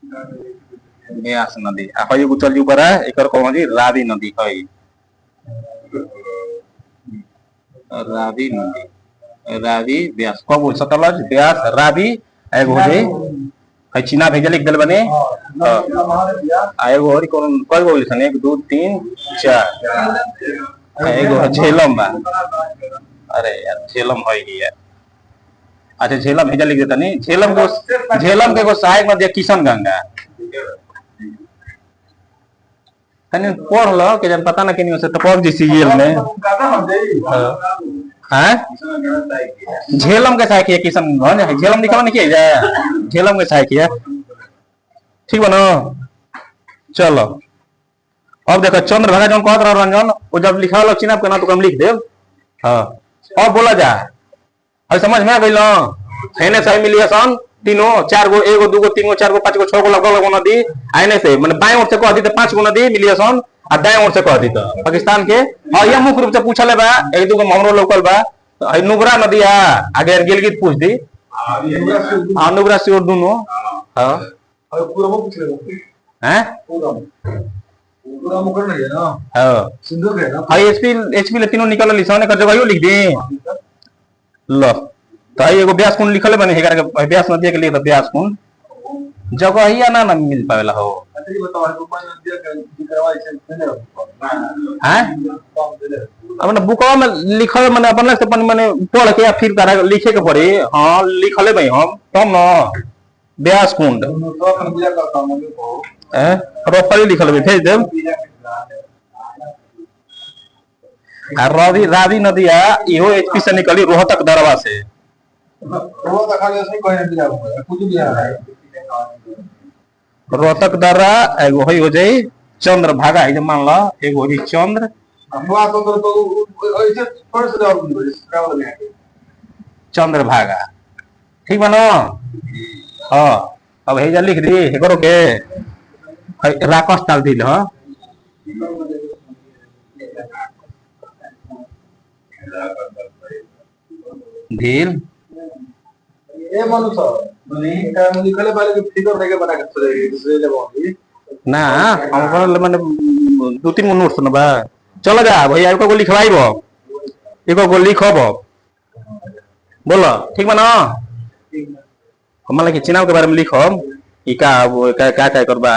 ब्यास नदी आ हई एगो चल ऊपर है एकर कौन जी रावी नदी हई रावी नदी रावी ब्यास कब बोल सतलज ब्यास रावी एगो हो जाई हई चीना भेजल लिख दिल बने आ एगो और कौन कई गो बोलिसन 1 2 3 4 एगो झेलम बा अरे यार झेलम हई ही यार अच्छा झेलम भेजल लिख देता नहीं झेलम के एगो सहायक नदी किशन गंगा तने पढ़ लो कि जब पता ना केनी से टपक जी सीएल में हैं झेलम के सहायक है किशनगंज झेलम लिखा नहीं किया झेलम के सहायक है ठीक बनो चलो अब देखो चंद्र भागा जौन कहत रह रंजन वो जब लिखा लो चिनाब के ना तो हम लिख देब हां अब बोला जा अब समझ में आ गइल हेने सही मिली सन तीनों 4 गो 1 गो 2 गो 3 गो 4 गो 5 गो 6 गो लगभग नदी आने से माने बाएं ओर से कह दी तो 5 गो नदी मिली सन आ दाएं ओर से कह दी तो पाकिस्तान के और यह मुख्य रूप से पूछले बा 1 2 गो हमरो लोकल बा हई नुब्रा नदी आ आगे गिलगित पूछ दी नुब्रा से और दोनों हां और पूरा वो पूछ ले हैं पूरा मुकर नहीं है ना हां सिंधु के ना हई एचपी ले तीनों निकल लिसन कर जगह लिख दी लो तो एगो ब्यास कुंड लिखले बने हेकर के ब्यास नदी के लिए तो ब्यास कुंड जगह ही ना ना मिल पावेला हो अच्छा ये बताओ गोपाल नदी के जिक्रवा ऐसे हैं अपन बुकवा में लिखल माने अपन से अपन माने पढ़ के या फिर तारा लिखे के पड़ी हां लिखले भाई हम तब ना ब्यास कुंड तो अपन पूजा करता हूं हैं प्रॉपर्ली लिखल भेज देब आ रावी नदी आ इहो एचपी से निकली रोहतक दरवा से रोहतक दर्रा एगो हो जाई चंद्र भागा है मान लो एगो हो चंद्र चंद्र भागा ठीक बनो हाँ अब हे लिख दी करो के राकस डाल दी हाँ ढील ए मनुष्य माने का लिखले वाले के फिगर देके बना के से लेबो ना हम माने 2 3 गो नोट सुनबा चलो जा भैया एको गो लिखवाइबो एको गो लिखब बोलो ठीक बा ना हम लगे चुनाव के बारे में लिखब ई का का करबा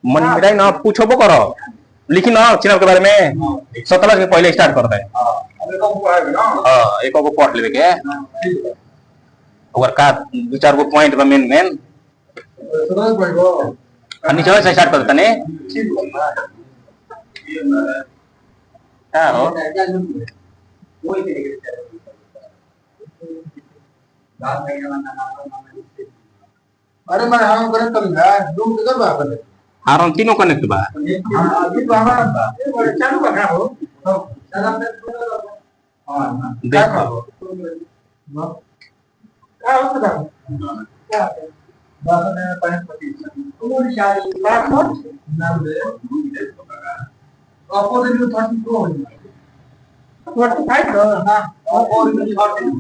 मन मिलाई ना पूछबो करो लिखी ना चुनाव के बारे में सतलज के पहले स्टार्ट कर दे हां एक को पढ़ लेबे के ओकर का 2 4 गो पॉइंट बा मेन सतलज पढ़बो नीचे से स्टार्ट कर तने हां हो अरे मैं हम करे कल है रूम किधर बा अपन हां तीनों कनेक्ट बा अभी तो हमारा बा चालू का हो चला हां देखो क्या होता है क्या बात में पानी पति पूरी शादी बात हो नाम दे अपोजिट 32 हो 45 हां अपोजिट 30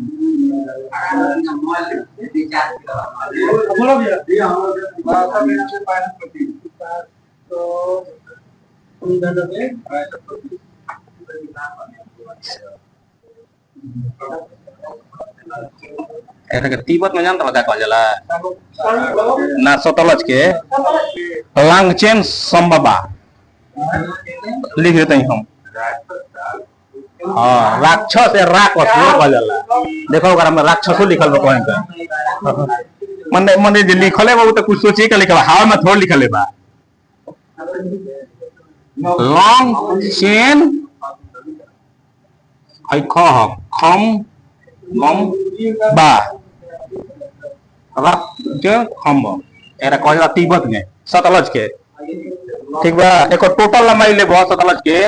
बोलो भैया हम में से पानी पति तो उधर में ऐसा के तिब्बत में जानता का कहल जाला ना सतलज के लांगचेन संबबा लिख देते हैं हम हां राक्षस या राक्षस कहल जाला देखो ओकरा में राक्षसो लिखल बा कहीं पे मने मने जे लिखल है वो तो कुछ सोचिए के लिखल हां में थोड़ लिखल है बा लॉन्ग चेन आई खम गम बा के खम एरा कहला तिब्बत में सतलज के ठीक बा एको टोटल लंबाई ले बहुत सतलज के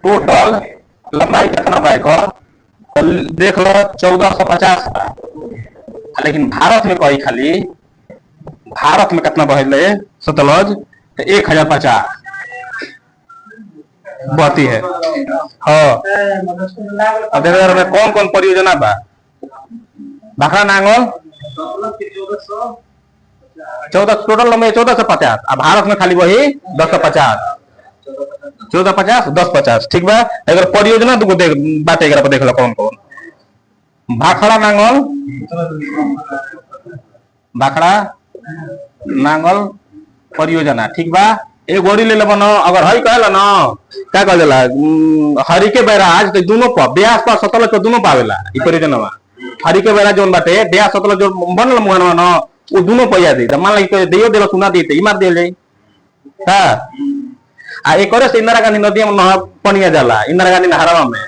टोटल लंबाई कितना बा एको देख लो 1450 बा लेकिन भारत में कही खाली भारत में कितना बहले सतलज 1050 बहती है। हाँ, अब देखो में कौन कौन परियोजना बा। भाखड़ा नांगल 14, टोटल लंबाई 1450। अब भारत में खाली वही 1050, 1450, 1050। ठीक बा। अगर परियोजना दुगो देख बाटे एकरा पर देख लो कौन कौन। भाखड़ा नांगल, भाखड़ा नांगल परियोजना। ठीक बा। एक गोड़ी ले लेबो न। अगर हई कहला न क्या कह देला हरि के बैराज तो दोनों पर ब्यास पर सतल के दोनों पावेला ई परियोजना। हरि के बैराज जोन बाटे ब्यास सतल जो बनल मुहनवा न वो दोनों पैया दे। मान ला कि दियो देला सुना देते ई मार देल जाई। हां, आ एक और से इंदिरा गांधी नदी में नहर पनिया जाला इंदिरा गांधी नहरवा में।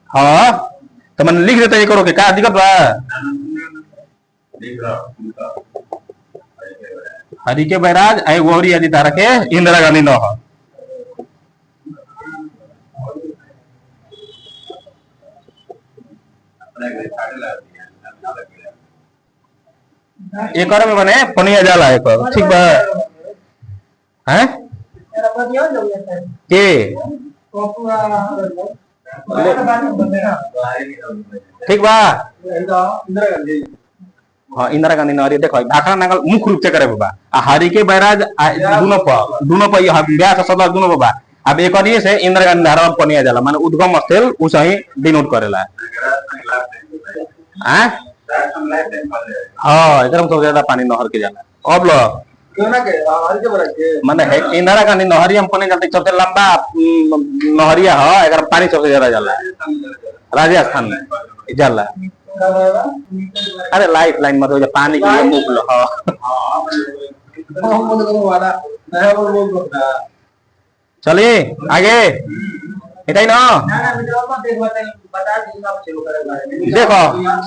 हां, तो मन लिख देते करो के का दिक्कत बा। हरि के बैराज आई गोरी आदि धारा के इंदिरा गांधी नहर। एक और में बने पनिया जाला एक और। ठीक बा। हैं के ठीक बा। हाँ, इंदिरा गांधी नहर देखो भाखड़ा नांगल मुख्य रूप से करे बा। आ हरि के बैराज दोनों पर ब्यास सदर दोनों पर बा। अब एक और ये से इंदिरा गांधी नहर में पनिया जाला माने उद्गम स्थल उस ही डिनोट करेला। हैं हां, एकदम तो ज्यादा पानी नहर के जाला। अब लो क्यों ना के हरि के बैराज के माने इंदिरा गांधी नहरिया में पानी जाते सबसे लंबा नहरिया है। अगर पानी सबसे ज्यादा जाला राजस्थान में जाला। अरे लाइफ लाइन मत हो जा पानी के मुख लो। चलिए आगे इतना ही ना। देखो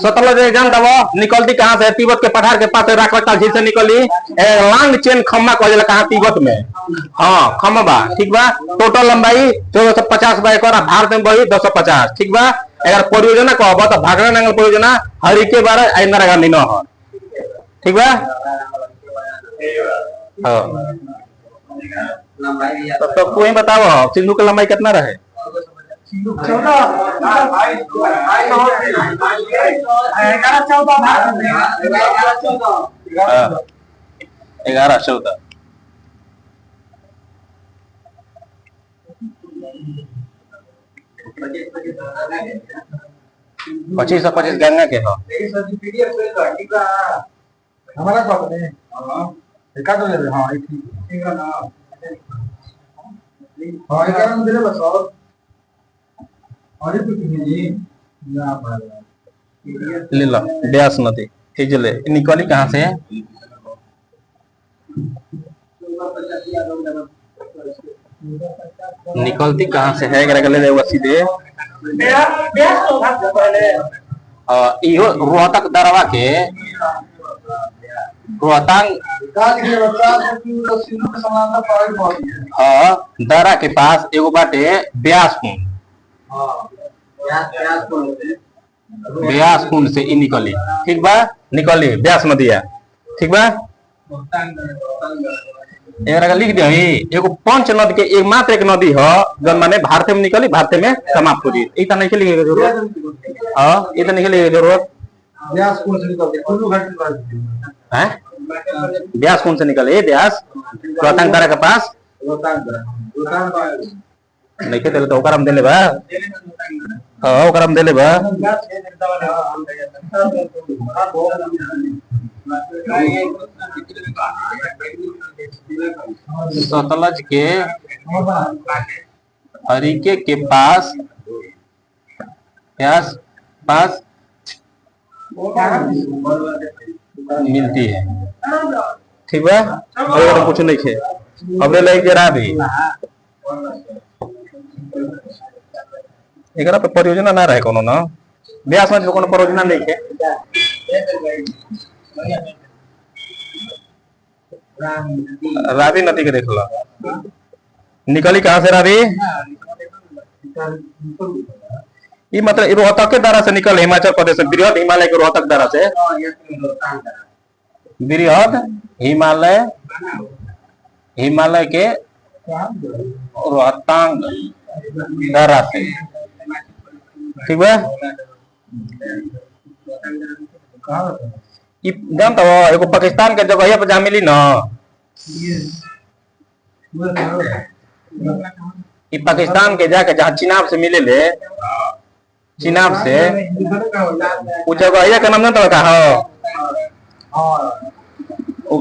सतलज जानता वो निकलती कहाँ से तिब्बत के पठार के पास राखवटा झील से निकली लॉन्ग चेन खम्मा कह कहाँ तिब्बत में। हाँ खम्बा। ठीक बा। टोटल लंबाई 1450 बा एक भारत में वही 1050। ठीक बा। अगर परियोजना कहब तो भाखड़ा नांगल परियोजना हरि के बैराज इंदिरा गांधी नहर। ठीक बा। तो कोई बताओ सिंधु की लंबाई कितना रहे। 11-14। 25 गंगा के हो। हमारा बात है। एका तो ले हां ठीक है ना। हां एका नाम दे बस और तो जी ना पर ले लो ब्यास नदी हिजले निकली कहां से। निकलती कहां से है ले ले सीधे ब्यास तो भाग पहले इहो रोहतक दरवा के रोहतांग दरा के पास एगो बाटे ब्यास कुंड। ब्यास कुंड से ई निकली। ठीक बा। निकली ब्यास नदिया। ठीक बा। एकरा लिख दे एगो पंच नदी के एक मात्र एक नदी है जन माने भारत में निकली भारत में समाप्त हो जी। ई त नहीं के लिखे के जरूरत। हां ई त नहीं के लिखे के जरूरत। ब्यास कुंड से निकलती है। ब्यास कौन से निकले ब्यास रोहतांग दरा के पास नहीं के तो ओकरम देले बा। हां ओकरम देले बा। सतलज के हरिके के पास ब्यास पास मिलती है। ठीक है। और कुछ नहीं है। हमने लाइक जरा भी एकरा पे परियोजना ना रहे कोनो ना ब्यास में कोनो परियोजना नहीं है। रावी नदी के देख लो निकली कहां से रावी। ये मतलब रोहतक के दरा से निकल हिमाचल प्रदेश से बृहद हिमालय के रोहतक दरा से बृहद हिमालय के रोहतांग दर्रा से, ठीक बा। जानता हो एगो पाकिस्तान के जगह पर जहाँ मिली ना, ये पाकिस्तान के जाके जहाँ चिनाब से मिले ले, चिनाब से वो जगह का नाम जानता का हो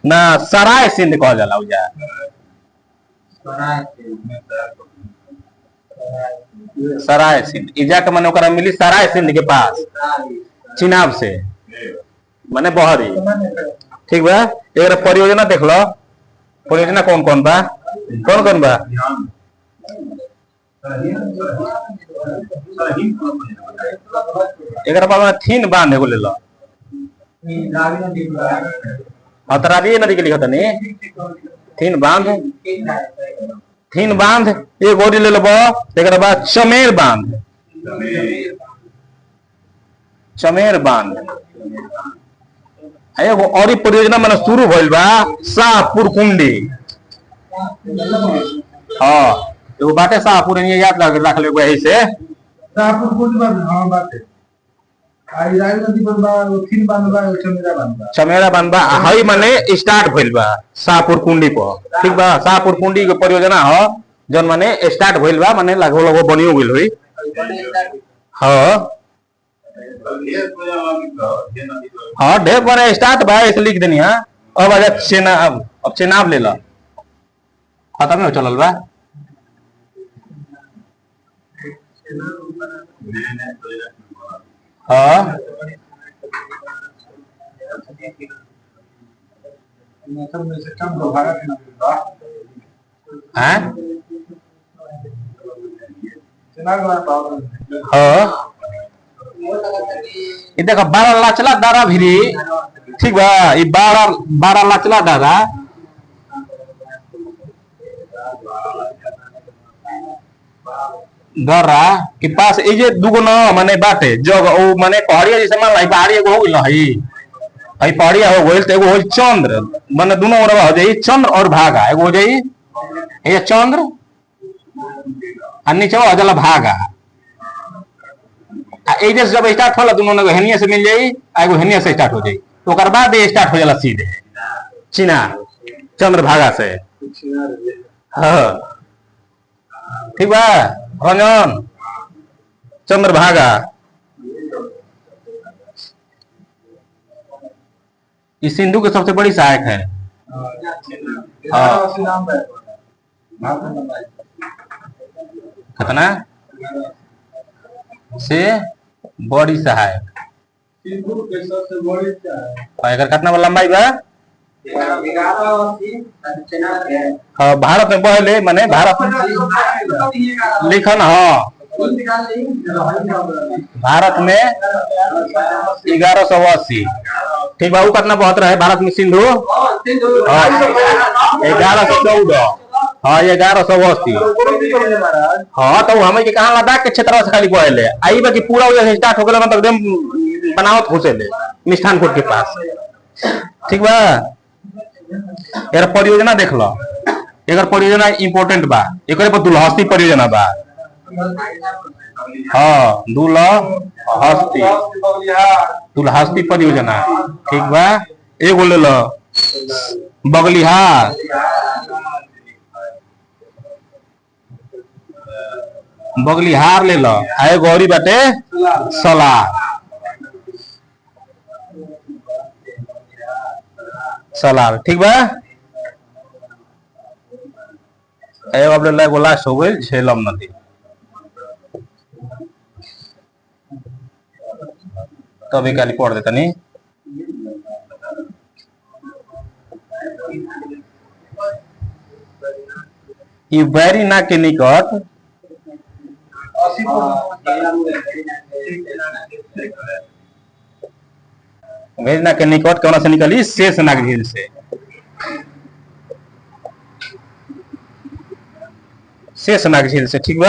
ना, सराय सिंध कहल जाला उजा। सराय सिंध इजा के माने ओकरा मिली सराय सिंध के पास चिनाब से माने बहरी, ठीक बा। एक परियोजना देख लो, परियोजना कौन कौन बा, कौन कौन बा। एक थीन बांध एगो ले लो, तरारी नदी के लिखा तनी थीन बांध, थीन बांध एक और ले लेबो। एक बाद चमेर बांध, चमेर बांध एगो और परियोजना मैंने शुरू भइल बा शाहपुर कुंडी। हाँ एगो बाटे शाहपुर, याद रख ले यही से शाहपुर कुंडी बाटे। चमेरा बांधबा हई माने स्टार्ट भइल बा शाहपुर कुंडी पर, ठीक बा। शाहपुर कुंडी के परियोजना हो जौन माने स्टार्ट भइल बा, माने लगभग बनियो गेल होई। हाँ हाँ ढेर बड़ा स्टार्ट बा, ऐसे लिख देनी है। अब आजा चेनाब, अब चेनाब ले लो, खत्म हो चलल बा। हाँ देखो 12 लाचला दारा भिरी, ठीक बा। 12 लाचला दारा दर्रा के पास ये दुगो न माने बाटे जग ओ माने पहाड़िया जैसे मान लाई पहाड़ी एगो हो गइल हई, हई पहाड़िया हो गइल त एगो हो चंद्र, माने दोनों ओर हो जाई चंद्र और भागा। एगो हो जाई ये चंद्र आ नीचे हो जाला भागा। आ एजे जब स्टार्ट होला दोनों ने हेनिया से मिल जाई, आ एगो हेनिया से स्टार्ट हो जाई, तो ओकर बाद ये स्टार्ट हो जाला सीधे चिना चंद्र भागा से। हां ठीक बा रंजन, चंद्र भागा इस सिंधु की सबसे बड़ी सहायक है। कितना से बड़ी सहायक अगर कितना लंबाई बा भारत में पहले माने भारत लिखन हाँ भारत में 1180, ठीक बा। कितना बहुत रहे भारत में सिंधु 1114, हाँ 1180। हाँ तो हमें के कहा लद्दाख के क्षेत्र से खाली पहले आई बाकी पूरा स्टार्ट हो गया मतलब एकदम बनावट घुसे ले मिष्ठानपुर के पास, ठीक बा। यार परियोजना देख लो, एक परियोजना इम्पोर्टेंट बा, एक दुलहस्ती परियोजना बा। हाँ दुलहस्ती परियोजना, ठीक बा। एगो ले लो बगलिहार, बगलिहार ले लो। आए गौरी बाटे सलार, सलार, ठीक बा। एगो लास्ट हो गई झेलम नदी, तभी काली पढ़ देता नहीं। ये बैरीना के निकट बैरीना के निकट कौन से निकली शेषनाग झील से, शेषनाग झील से, ठीक बा।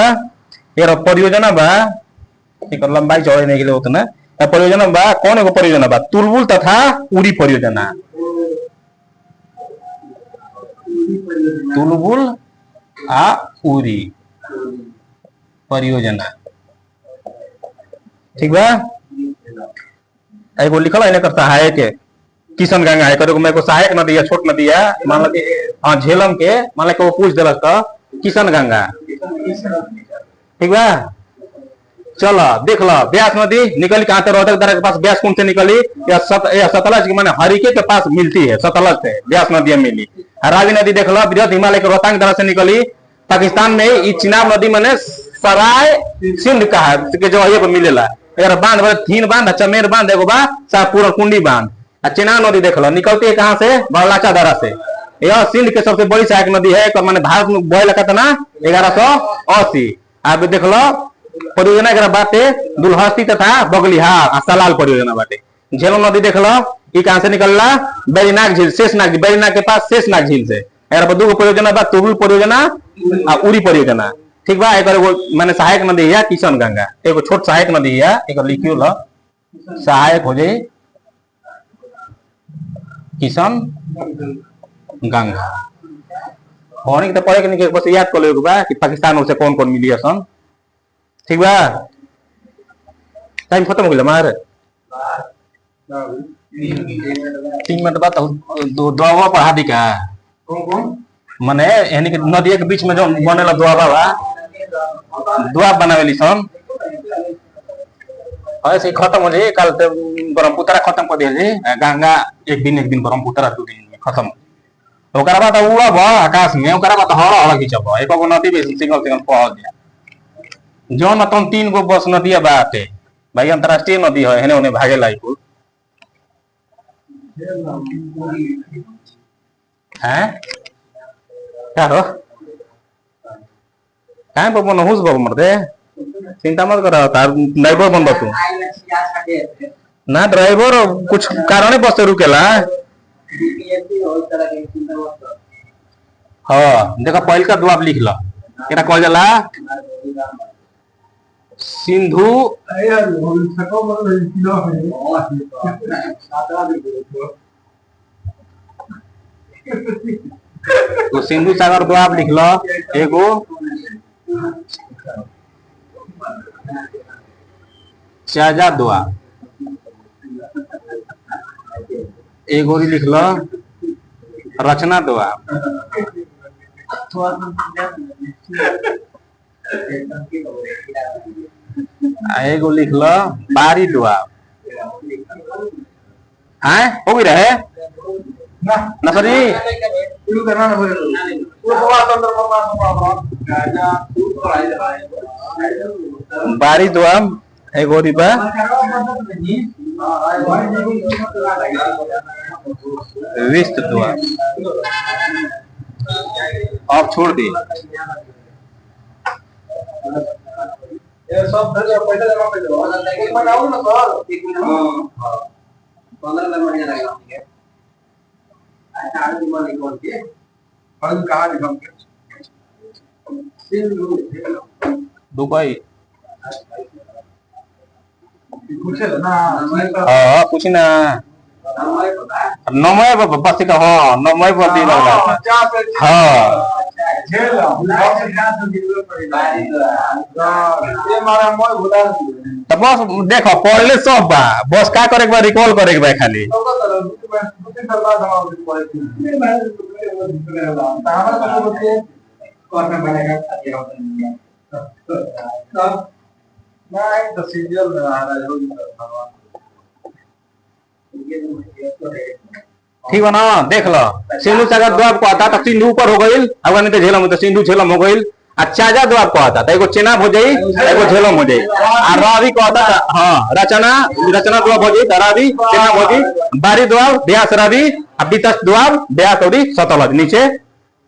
यार परियोजना बा, ठीक लंबाई चौड़ाई नहीं के लिए उतना परियोजना बा। कौन एगो परियोजना बा तुलबुल तथा उड़ी परियोजना, तुलबुल आ उरी परियोजना। ठीक बा। एगो लिखल है सहायक है किशन गंगा है को सहायक नदी है छोट नदी है मान लो हाँ झेलम के मान लो पूछ दिलक तो किशन गंगा। ठीक बा। चलो देख लो ब्यास नदी निकली कहाँ से रोहतक दर्रा के पास ब्यास कुंड से निकली या सतलज की माने हरिके के पास मिलती है सतलज से ब्यास नदी मिली। रावी नदी देख लो बृहद हिमालय के रोहतांग दर्रा से निकली पाकिस्तान में ये चिनाब नदी मैंने सराय सिंध कहा के जो ये मिलेला अगर बांध तीन बांध चमेर बांध एगो बा शाहपुर कुंडी बांध। चिनाब नदी देख लो निकलती है कहाँ से बरलाचा दर्रा से। यह सिंध के सबसे बड़ी सहायक नदी है मैंने भारत में बह लगा था ना 1180। आप देख लो परियोजना के बाटे दुल्हस्ती तथा बगलिहार सलाल परियोजना बाटे। झेलम नदी देख लो ये कहां से निकलला बैरीनाग झील शेषनाग झील बैरीनाग के पास शेषनाग झील से। दो परियोजना बा तुरुल परियोजना और उरी परियोजना। ठीक बा। एक मैंने सहायक नदी है किशन गंगा एगो छोट सहायक नदी है एक लिखियो लो सहायक हो जाए किशन गंगा। और तो पढ़े के बस याद कर लो बा कि पाकिस्तान से कौन कौन मिली सन। ठीक बा। टाइम खत्म हो गया हमारे 3 मिनट बाद दुआबा पढ़ा दी का मने यानी कि नदी के बीच में जो बनेला दुआबा बा दुआ बनावेली सन ऐसे खत्म हो जाए कल ब्रह्मपुत्र खत्म कर दिया गंगा एक दिन ब्रह्मपुत्र 2 दिन में खत्म। ओकरा बाद उड़ब आकाश में ओकरा बाद हरा हरा खींचब एक नदी में सिंगल सिंगल पहुंच गया जौन तुम 3 गो बस नदी बाटे भाई अंतरराष्ट्रीय नदी है हेने उन्हें भागे लाई कुल हैं क्या हो कहाँ पर बनो हुस बाबू मरते चिंता मत करा तार ड्राइवर बन तू ना ड्राइवर कुछ कारण बस रुकेला। हाँ देखा पहल का दुआब लिख लो क्या कहल जाला सिंधु तो सिंधु सागर दुआब लिख लो एगो चाजा दुआब एगो लिख लो रचना दुआब एगो लिख लो बारी दुआब हैं हो भी रहे ना सर बारी दुआब एगो रिबा विस्त दुआब अब छोड़ दी सब पैसा जमा कर दो बनाओ ना सर 15 दिन बढ़िया रहेगा ठीक है अच्छा आज तुम निकाल के फल कहां निकाल के दुबई पूछ ना हां पूछ ना नमय बस का हां नमय बदी लगा हां तो बस देखो पढ़ले सब बा बस का करे के बा रिकॉल करे के बा खाली ठीक है ना देख लो सिंधु सागर द्वाब को आता तो सिंधु ऊपर हो गई अगर नहीं तो झेलम तो सिंधु झेलम हो गई अच्छा जा द्वाब को आता था एगो चेनाब हो जाई एगो झेलम हो जाई और रावी को आता था हाँ रचना द्वाब हो जाई रावी चेनाब हो जाई बारी द्वाब ब्यास रावी अभी तक द्वाब ब्यास और सतलज नीचे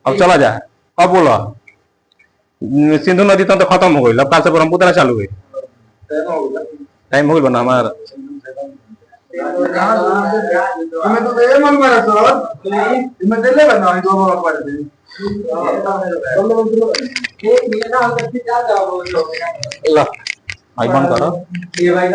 अब चला जाए अब बोलो सिंधु नदी तो खत्म हो गई अब काल से ब्रह्मपुत्र चालू हुई टाइम हो गई बना हमारा मैं तो ये मन में सर मैं दिल्ली बना है 2 बार पढ़ दे एक मिनट ना हम क्या जाओ लो आई बंद करो ये भाई